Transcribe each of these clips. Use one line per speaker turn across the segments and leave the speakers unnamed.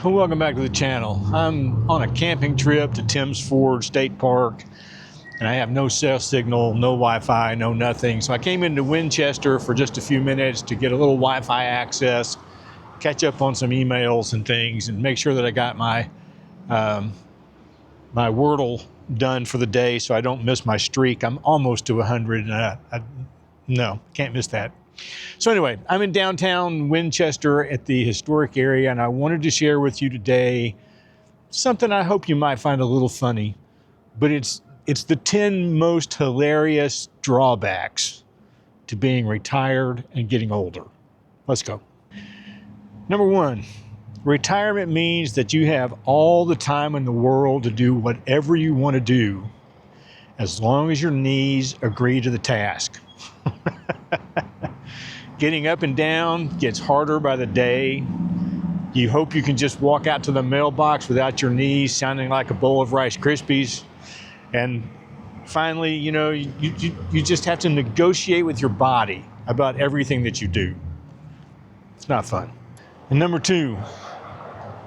Well, welcome back to the channel. I'm on a camping trip to Tim's Ford State Park, and I have no cell signal, no Wi-Fi, no nothing. So I came into Winchester for just a few minutes to get a little Wi-Fi access, catch up on some emails and things, and make sure that I got my my Wordle done for the day so I don't miss my streak. I'm almost to 100, and no, can't miss that. So anyway, I'm in downtown Winchester at the historic area, and I wanted to share with you today something I hope you might find a little funny, but it's the 10 most hilarious drawbacks to being retired and getting older. Let's go. Number one, retirement means that you have all the time in the world to do whatever you want to do, as long as your knees agree to the task. Getting up and down gets harder by the day. You hope you can just walk out to the mailbox without your knees sounding like a bowl of Rice Krispies. And finally, you just have to negotiate with your body about everything that you do. It's not fun. And number two,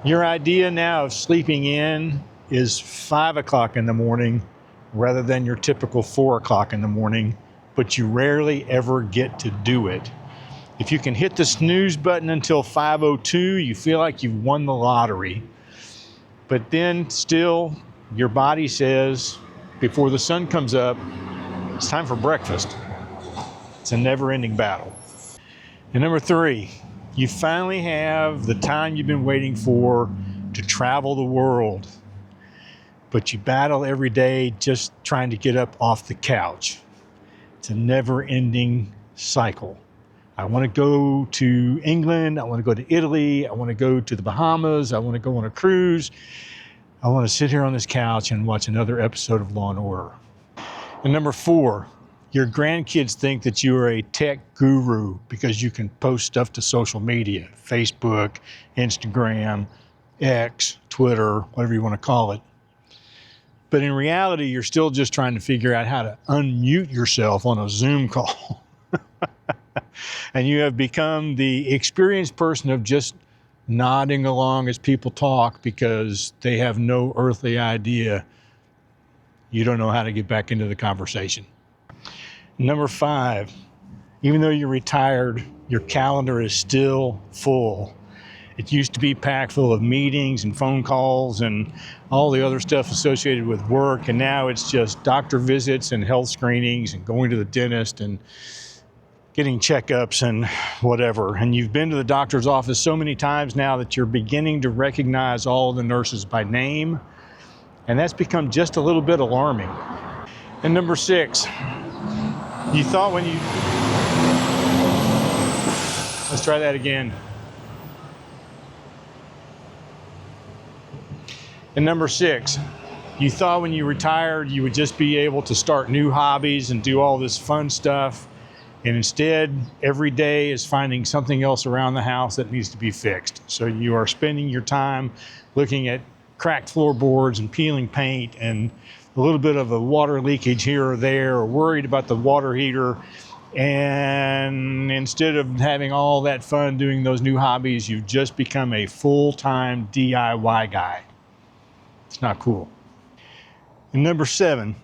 your idea now of sleeping in is 5 o'clock in the morning rather than your typical 4 o'clock in the morning, but you rarely ever get to do it. If you can hit the snooze button until 5:02, you feel like you've won the lottery. But then still, your body says, before the sun comes up, it's time for breakfast. It's a never-ending battle. And number three, you finally have the time you've been waiting for to travel the world, but you battle every day just trying to get up off the couch. It's a never-ending cycle. I want to go to England, I want to go to Italy, I want to go to the Bahamas, I want to go on a cruise. I want to sit here on this couch and watch another episode of Law & Order. And number four, your grandkids think that you are a tech guru because you can post stuff to social media, Facebook, Instagram, X, Twitter, whatever you want to call it. But in reality, you're still just trying to figure out how to unmute yourself on a Zoom call. And you have become the experienced person of just nodding along as people talk because they have no earthly idea you don't know how to get back into the conversation. Number five, even though you're retired, your calendar is still full. It used to be packed full of meetings and phone calls and all the other stuff associated with work, and now it's just doctor visits and health screenings and going to the dentist and getting checkups and whatever. And you've been to the doctor's office so many times now that you're beginning to recognize all the nurses by name, and that's become just a little bit alarming. And number six, you thought when you... Let's try that again. And number six, you thought when you retired you would just be able to start new hobbies and do all this fun stuff, and instead every day is finding something else around the house that needs to be fixed. So you are spending your time looking at cracked floorboards and peeling paint and a little bit of a water leakage here or there, or worried about the water heater. And instead of having all that fun doing those new hobbies, you've just become a full-time DIY guy. It's not cool. And number seven,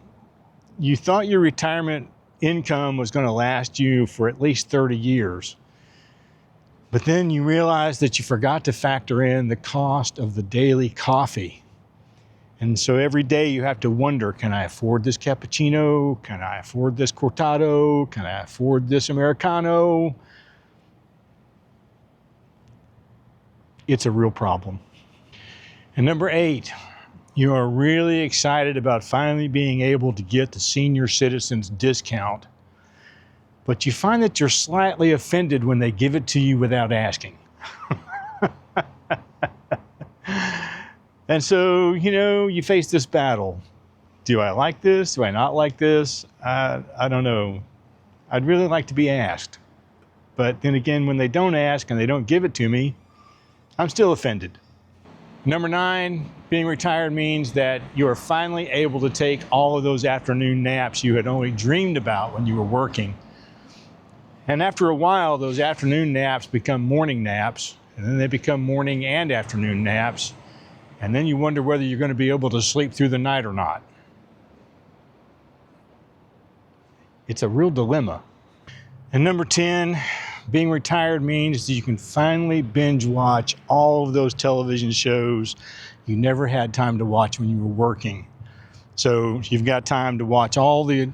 you thought your retirement income was going to last you for at least 30 years. But then you realized that you forgot to factor in the cost of the daily coffee. And so every day you have to wonder, can I afford this cappuccino? Can I afford this cortado? Can I afford this Americano? It's a real problem. And number eight, you are really excited about finally being able to get the senior citizens discount, but you find that you're slightly offended when they give it to you without asking. And so, you face this battle. Do I like this? Do I not like this? I don't know. I'd really like to be asked. But then again, when they don't ask and they don't give it to me, I'm still offended. Number nine, being retired means that you are finally able to take all of those afternoon naps you had only dreamed about when you were working. And after a while, those afternoon naps become morning naps, and then they become morning and afternoon naps, and then you wonder whether you're going to be able to sleep through the night or not. It's a real dilemma. And number 10, being retired means that you can finally binge watch all of those television shows you never had time to watch when you were working. So you've got time to watch all the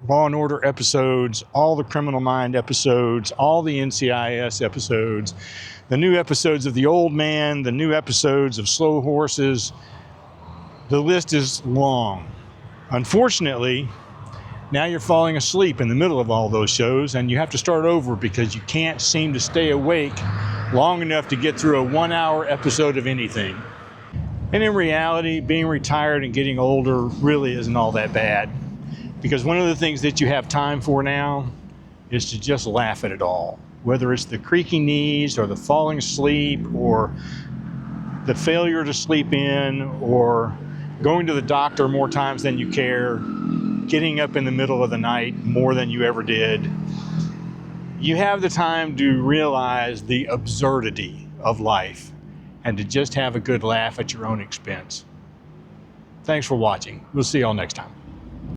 Law and Order episodes, all the Criminal Mind episodes, all the NCIS episodes, the new episodes of The Old Man, the new episodes of Slow Horses. The list is long. Unfortunately, now you're falling asleep in the middle of all those shows, and you have to start over because you can't seem to stay awake long enough to get through a 1-hour episode of anything. And in reality, being retired and getting older really isn't all that bad, because one of the things that you have time for now is to just laugh at it all. Whether it's the creaky knees or the falling asleep or the failure to sleep in or going to the doctor more times than you care, getting up in the middle of the night more than you ever did. You have the time to realize the absurdity of life and to just have a good laugh at your own expense. Thanks for watching. We'll see y'all next time.